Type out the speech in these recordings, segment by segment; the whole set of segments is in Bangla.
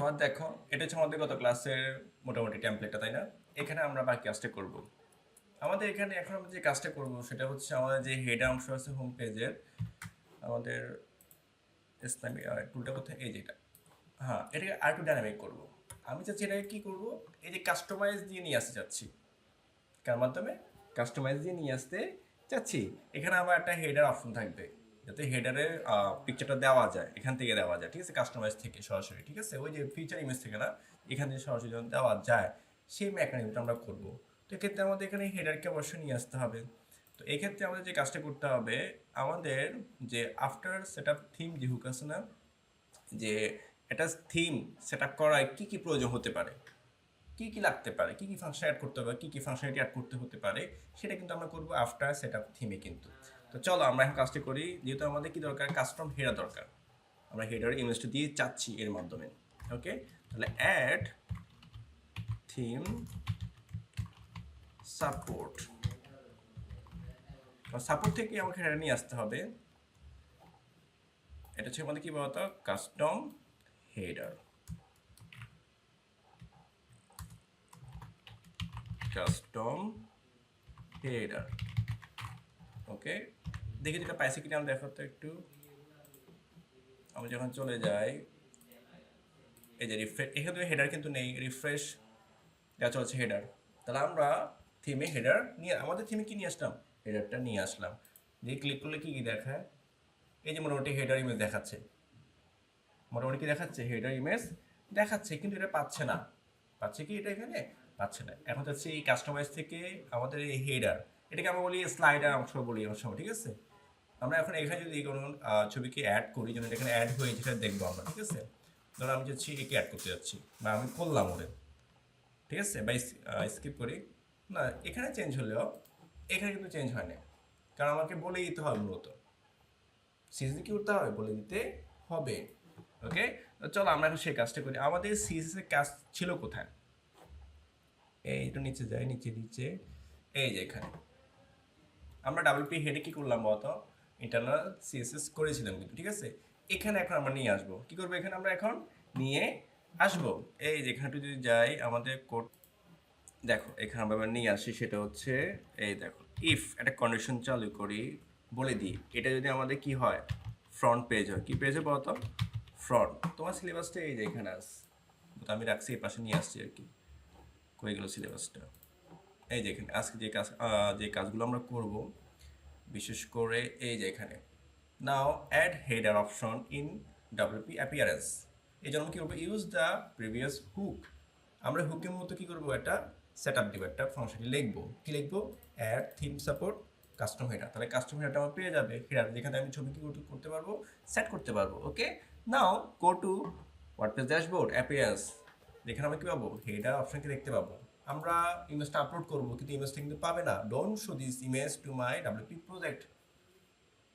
এবার দেখো এটা হচ্ছে আমাদের গত ক্লাসের মোটামুটি টেমপ্লেটটা, তাই না? এখানে আমরা বাকি কাজটা করব। আমাদের এখানে এখন আমরা যে কাজটা করব সেটা হচ্ছে আমাদের যে হেডার অংশ আছে হোম পেজের, আমাদের ইসলামী টুলটা কোথায়, এই যেটা। হ্যাঁ, এটাকে আর একটু ডাইনামিক করব। আমি চাচ্ছি এটাকে কি করব, এই যে কাস্টমাইজ দিয়ে নিয়ে আসতে চাচ্ছি। কার মাধ্যমে? কাস্টমাইজ দিয়ে নিয়ে আসতে চাচ্ছি। এখানে আমার একটা হেডার অপশন থাকবে, যাতে হেডারে পিকচারটা দেওয়া যায়, এখান থেকে দেওয়া যায়, ঠিক আছে? কাস্টমাইজ থেকে সরাসরি, ঠিক আছে? ওই যে ফিচার ইমেজ থেকে না, এখান থেকে সরাসরি যখন দেওয়া যায় সেই মেকানিজমটা আমরা করব। তো এক্ষেত্রে আমাদের এখানে হেডারকে অবশ্যই নিয়ে আসতে হবে। তো এক্ষেত্রে আমাদের যে কাজটা করতে হবে, আমাদের যে আফটার সেট আপ থিম যে হুক আছে না, যে একটা থিম সেট আপ করায় কী কী প্রয়োজন হতে পারে, কি কি লাগতে পারে, কি কি ফাংশন অ্যাড করতে হবে, কি কি ফাংশনালিটি অ্যাড করতে হতে পারে, সেটা কিন্তু আমরা করবো আফটার সেট আপ থিমে কিন্তু। তো চলো আমরা এখন কাজটি করি। যেহেতু আমাদের কি দরকার, কাস্টম হেডার দরকার, আমরা হেডার ইমেজটা দিয়ে চাচ্ছি এর মাধ্যমে। ওকে, তাহলে অ্যাড থিম সাপোর্ট, সাপোর্ট থেকে আমাকে হেডার নিয়ে আসতে হবে। এটা হচ্ছে আমাদের কি বলতো, কাস্টম হেডার, কাস্টম হেডার। ওকে, দেখি যেটা পাইছি কিনা আমরা দেখো তো একটু। আমি যখন চলে যাই, এই যে রিফ্রেশ, এখানে হেডার কিন্তু নেই, রিফ্রেশ দেওয়া চলছে হেডার। তাহলে আমরা থিমে হেডার নিয়ে, আমাদের থিমে কি নিয়ে আসলাম, হেডারটা নিয়ে আসলাম। দিয়ে ক্লিক করলে কি কি দেখায়, এই যে মোটামুটি হেডার ইমেজ দেখাচ্ছে, মোটামুটি কি দেখাচ্ছে, হেডার ইমেজ দেখাচ্ছে, কিন্তু এটা পাচ্ছে না। পাচ্ছে কি এটা এখানে? পাচ্ছে না। এখন হচ্ছে এই কাস্টমাইজ থেকে আমাদের এই হেডার, এটাকে আমরা বলি স্লাইডার অংশ বলি অনেক সময়, ঠিক আছে? আমরা এখন এখানে যদি কোনো ছবিকে অ্যাড করি, যেন এখানে অ্যাড হয়ে যেটা দেখবো আমরা, ঠিক আছে? ধরো আমি যাচ্ছি একে অ্যাড করতে যাচ্ছি, বা আমি করলাম ওদের, ঠিক আছে? বা স্কিপ করি না, এখানে চেঞ্জ হলেও এখানে কিন্তু চেঞ্জ হয় না, কারণ আমাকে বলে দিতে হবে মূলত। সিএসএস কি করতে হবে, বলে দিতে হবে। ওকে, চলো আমরা এখন সেই কাজটা করি। আমাদের সিএসএস এর কাজ ছিল কোথায়, এই একটু নিচে যাই, নিচে নিচে, এই যে এখানে আমরা ডাব্লিউপি হেডে কি করলাম বলতো, ইন্টারনাল সিএসএস করেছিলাম কিন্তু, ঠিক আছে? এখানে এখন আমরা নিয়ে আসবো, কি করবো এখানে আমরা এখন নিয়ে আসবো। এই যে এখানে যদি যাই আমাদের কোড, দেখো এখানে আমরা এবার নিয়ে আসি, সেটা হচ্ছে এই দেখো, ইফ একটা কন্ডিশন চালু করি, বলে দিই এটা যদি আমাদের কি হয়, ফ্রন্ট পেজ হয়, কি পেজে বলতো, ফ্রন্ট। তোমার সিলেবাসটা এই যে এখানে আস, তো আমি রাখছি এই পাশে নিয়ে আসছি আর কি। কই গেল সিলেবাসটা, এই যে এখানে আজকে যে কাজ, যে কাজগুলো আমরা করব, বিশেষ করে এই যে এখানে নাও add header option in WP appearance. এই জন্য কি করবো, ইউজ দ্য প্রিভিয়াস হুক। আমরা হুকের মতো কি করবো, একটা সেট আপ দিব, একটা ফাংশনটি লিখবো, কি লিখবো, add theme support custom header. তাহলে কাস্টম হেডারটা আমার পেয়ে যাবে, হেডার যেখানে আমি ছবি কি করতে পারবো, সেট করতে পারবো। Okay, now go to WordPress dashboard appearance, যেখানে আমরা কি পাবো, হেডার অপশনকে দেখতে পাবো। আমরা ইমেজটা আপলোড করবো, কিন্তু ইমেজটা কিন্তু পাবে না, don't show this image to my WP project.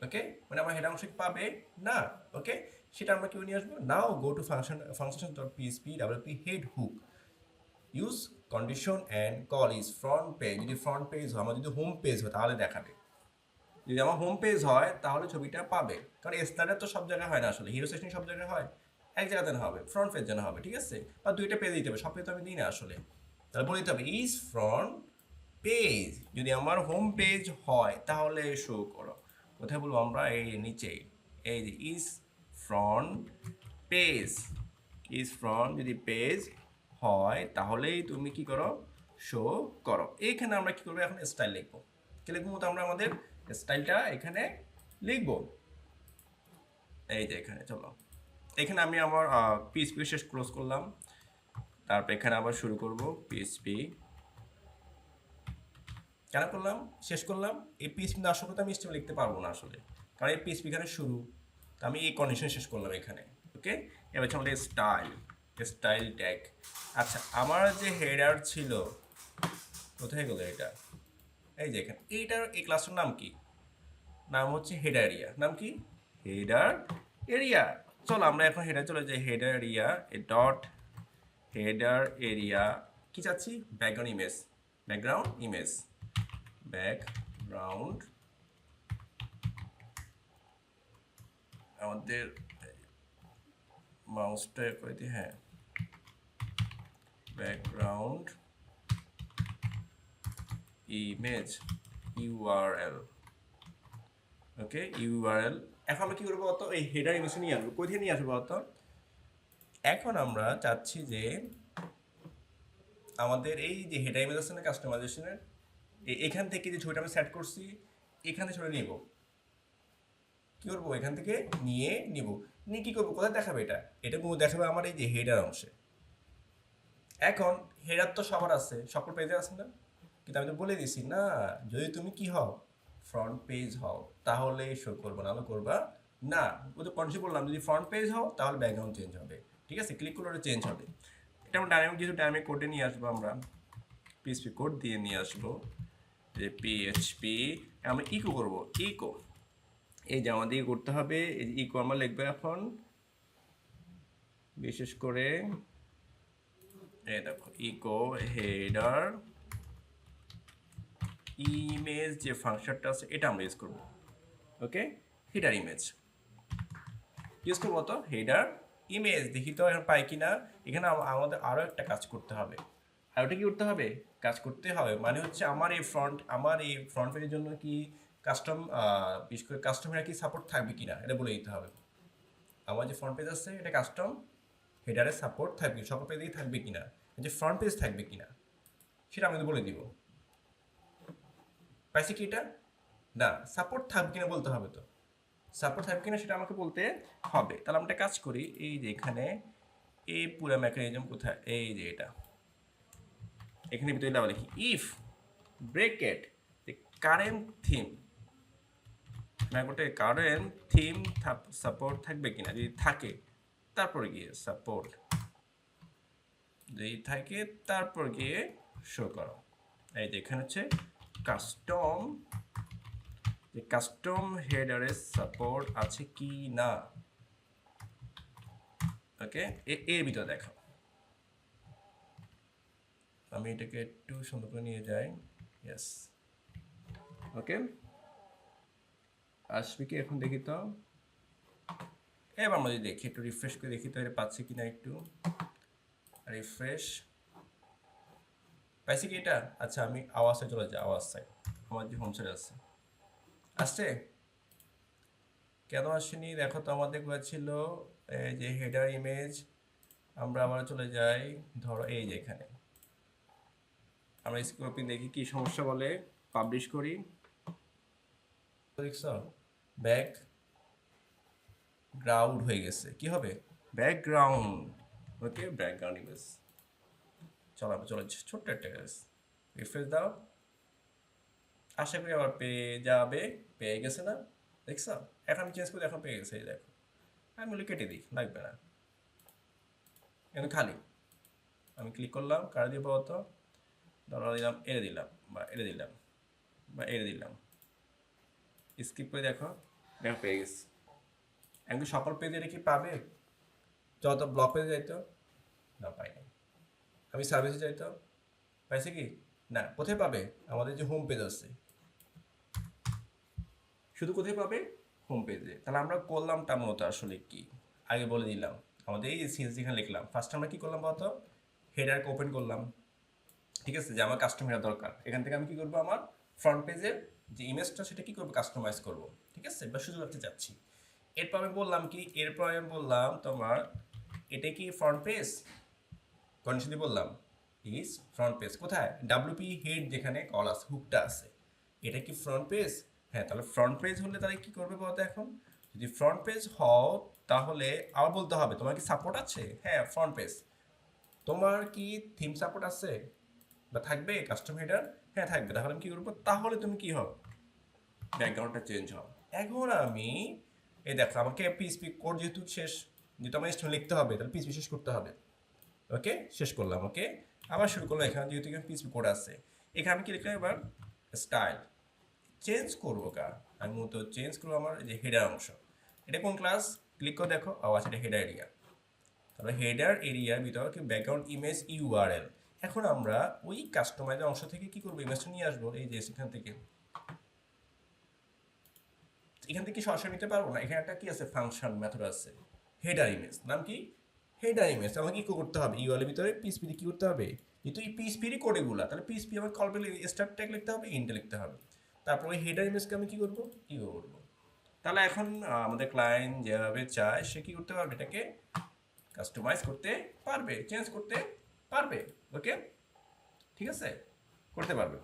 Okay, মানে আমার হেডার অংশ পাবে না। ওকে, সেটা আমরা কি নিয়ে আসবো, now go to function dot PHP WP head hook, use condition and call is front page. যদি ফ্রন্ট পেজ হয়, আমার যদি হোম পেজ হয় তাহলে দেখাবে, যদি আমার হোম পেজ হয় তাহলে ছবিটা পাবে। কারণ স্টার্টার তো সব জায়গায় হয় না আসলে, হিরো সেকশন সব জায়গায় হয়, এক জায়গাতে না হবে, ফ্রন্ট পেজ যেন হবে, ঠিক আছে? বা দুইটা পেজ দিতে হবে, সব পেজ তো আমি দিই না আসলে। তাহলে বলে দিতে হবে ইজ ফ্রন্ট পেজ, যদি আমার হোম পেজ হয় তাহলে শো করো। কোথায় বলবো আমরা, এই নিচে, এই যে is front page, is front যদি পেজ হয় তাহলেই তুমি কি করো, শো করো। এইখানে আমরা কি করবো, এখন স্টাইল লিখবো। কি লিখবো মতো, আমরা আমাদের স্টাইলটা এখানে লিখবো। এই যে এখানে চলো, এখানে আমি আমার পিএইচপি শেষ ক্লোজ করলাম, তারপর এখানে আবার শুরু করব পিএইচপি। কেন করলাম, শেষ করলাম, এই পিএইচপি না আসলে তো আমি স্টেপ লিখতে পারবো না আসলে, কারণ এই পিএইচপি এখানে শুরু, তো আমি এই কন্ডিশন শেষ করলাম এখানে। ওকে, এবার হচ্ছে আমাদের স্টাইল, স্টাইল ট্যাগ। আচ্ছা, আমার যে হেডার ছিল, কোথায় গেলো এটা, এই যে এখানে, এইটার এই ক্লাসটার নাম কি, নাম হচ্ছে হেডার এরিয়া। নাম কি, হেডার এরিয়া। চলো আমরা এখন হেডার চলে যাই, header area A dot header area, কি চাচ্ছি, background image, background image, background, আমাদের মাউসটা করে দিই, হ্যাঁ, ব্যাকগ্রাউন্ড ইমেজ ইউআরএল। ওকে, ইউআরএল। এখন আমরা কি করবো বলতো, এই হেডার ইমেজটা নিয়ে আসবো। কোথায় নিয়ে আসবো বলতো? এখন আমরা চাচ্ছি যে আমাদের এই যে হেডার ইমেজ আছে না কাস্টমাইজেশনের, এখান থেকে যে ছবিটা আমি সেট করছি, এখান থেকে ছবিটা নিব। কি করবো, এখান থেকে নিয়ে নিব। নিয়ে কি করবো, কোথায় দেখাবে এটা? এটা দেখাবে আমার এই যে হেডার অংশে। এখন হেডার তো সবার আছে, সকল পেজে আছে না? কিন্তু আমি তো বলে দিছি না, যদি তুমি কি হও, ফ্রন্ট পেজ হও, তাহলে শো করবো, না করবা না। ও তো কনসেপ্ট বললাম, যদি ফ্রন্ট পেজ হও তাহলে ব্যাকগ্রাউন্ড চেঞ্জ হবে। ঠিক আছে, ক্লিক করলে চেঞ্জ হবে। এটা আমরা ডাইনামিক, যেহেতু ডাইনামিক কোডে নিয়ে আসবো, আমরা পিএইচপি কোড দিয়ে নিয়ে আসবো যে পিএইচপি আমরা ইকো করবো। ইকো, এই যে আমাদের করতে হবে, এই ইকো আমরা লিখবো এখন, বিশেষ করে এই দেখো ইকো হেডার ইমেজ যে ফাংশনটা আছে এটা আমরা ইউজ করবো। ওকে, হেডার ইমেজ ইউজ করবো। তো হেডার ইমেজ দেখি তো এখন পাই কিনা। এখানে আমাদের আরও একটা কাজ করতে হবে। আর ওটা কি করতে হবে, কাজ করতে হবে মানে হচ্ছে আমার এই ফ্রন্ট পেজের জন্য কি কাস্টম, বিশেষ করে কাস্টমার কি সাপোর্ট থাকবে কিনা এটা বলে দিতে হবে। আমার যে ফ্রন্ট পেজ আছে এটা কাস্টম হেডারে সাপোর্ট থাকবে, সকল পেজেই থাকবে কিনা, যে ফ্রন্ট পেজ থাকবে কিনা সেটা আমি বলে দিব। পাইছি কি এটা? না, সাপোর্ট থাকবে কিনা বলতে হবে। তো সাপোর্ট থাকবে কিনা সেটা আমাকে বলতে হবে। তাহলে আমরা একটা কাজ করি, এই যে এখানে এই পুরো মেকানিজম কোথায়, এই যে এটা এখানে ভিতরে আবার লিখি if bracket current theme, current theme support থাকবে কিনা, যদি থাকে তারপর গিয়ে সাপোর্ট, যদি থাকে তারপর গিয়ে শো করো। এই যে এখানে হচ্ছে কাস্টম, যে কাস্টম হেডারের সাপোর্ট আছে কি না। ওকে, এর ভিতরে দেখো, আমি এটাকে একটু সুন্দর করে নিয়ে যাই। ইয়েস, ওকে, আসবে কি এখন দেখি তো। এবার আমরা যদি দেখি, একটু রিফ্রেশ করে দেখি তো এটা পাচ্ছি কিনা। একটু রিফ্রেশ, পাইছি কি এটা? আচ্ছা, আমি আওয়াজে চলে যাই, আওয়াজ সাইড, আমার যে হোম সাইড আছে আসছে। কেন আসেনি দেখো তো, আমাদের ছিল এই যে হেডার ইমেজ। আমরা আবার চলে যাই, ধরো এই যে এখানে আমরা স্ক্রপিং দেখি কি সমস্যা বলে, পাবলিশ করি। দেখছো ব্যাক গ্রাউন্ড হয়ে গেছে, কি হবে ব্যাকগ্রাউন্ড। ওকে, ব্যাকগ্রাউন্ড ইমেজ। চলো আমরা চলে ছোট্ট একটা কাজ, রিফ্রেশ দাও, আশা করি আবার পেয়ে যাবে। পেয়ে গেছে না, দেখছো? এখন আমি চেঞ্জ করে এখন পেয়ে গেছে, এই দেখো। আমি বলি কেটে দিই, লাগবে না, কিন্তু খালি। আমি ক্লিক করলাম, কার দিয়ে পাবো তো, ধরো দিলাম, এড়ে দিলাম, বা এড়ে দিলাম, বা এড়ে দিলাম, স্কিপ করে দেখো, দেখো পেয়ে গেছে। এখন সকল পেজে এটা কি পাবে? যত ব্লক পেজে যাইতো না, পাইনি। আমি সার্ভিসে যাইতো, পাইছে কি না? কোথায় পাবে? আমাদের যে হোম পেজ আছে, শুধু কোথায় পাবে? হোম পেজে। তাহলে আমরা করলামটা মতো আসলে কি আগে বলে দিলাম। আমাদের এই সিএস যেখানে লিখলাম, ফার্স্ট আমরা কি করলাম বলতো, হেডারকে ওপেন করলাম। ঠিক আছে, যে আমার কাস্টমার দরকার, এখান থেকে আমি কি করবো, আমার ফ্রন্ট পেজের যে ইমেজটা সেটা কি করবো, কাস্টমাইজ করব। ঠিক আছে, বা শুধু রাখতে চাচ্ছি। এরপর আমি বললাম কি, এরপর আমি বললাম তোমার এটা কি ফ্রন্ট পেজ, কন্ডিশনে বললাম ইজ ফ্রন্ট পেজ। কোথায়? ডাব্লিউপি হেড যেখানে কল আছে, হুকটা আছে, এটা কি ফ্রন্ট পেজ? হ্যাঁ, তাহলে ফ্রন্ট পেজ হলে তাহলে কি করবে বলতো, এখন যদি ফ্রন্ট পেজ হও তাহলে আবার বলতে হবে তোমার কি সাপোর্ট আছে। হ্যাঁ, ফ্রন্ট পেজ। তোমার কি থিম সাপোর্ট আছে বা থাকবে কাস্টম হেডার? হ্যাঁ থাকবে। তাহলে আমি কি করবো, তাহলে তুমি কি হও, ব্যাকগ্রাউন্ডটা চেঞ্জ হও। এখন আমি এই দেখো, আমাকে পিএইচপি কোড যেহেতু শেষ, যেহেতু আমার স্টুডেন্ট লিখতে হবে, তাহলে পিএইচপি শেষ করতে হবে। ওকে, শেষ করলাম। ওকে, আবার শুরু করলাম। এখানে যেহেতু এখানে পিএইচপি কোড আছে, এখানে আমি কি লিখলাম এবার, স্টাইল চেঞ্জ করবো। আমি মূলত চেঞ্জ করবো আমার যে হেডার অংশ। এটা কোন ক্লাস? ক্লিক করে দেখো, আচ্ছা এটা হেডার এরিয়া। তাহলে হেডার এরিয়ার ভিতরে কি ব্যাকগ্রাউন্ড ইমেজ ইউআরএল। এখন আমরা ওই কাস্টমাইজার অংশ থেকে কি করবো, ইমেজটা নিয়ে আসবো। এই যে এখান থেকে, এখান থেকে সরাসরি নিতে পারবো না। এখানে একটা কি আছে, ফাংশন মেথড আছে, হেডার ইমেজ। নাম কি? হেডার ইমেজ আমাকে কি করতে হবে, ইউআরএল ভিতরে পিএসপি কি করতে হবে, যেহেতু এই পিএসপিরই কোড এগুলা, তাহলে পিএসপি আমার কল পেলে স্টার্ট ট্যাগ লিখতে হবে, ইন্টে লিখতে হবে। তারপর ওই হেডার ইমেজকে আমি কি করবো, ইউ করবো। তাহলে এখন আমাদের ক্লায়েন্ট যেভাবে চায় সে কি করতে পারবে, এটাকে কাস্টমাইজ করতে পারবে, চেঞ্জ করতে পারবে। ওকে, ঠিক আছে, করতে পারবে।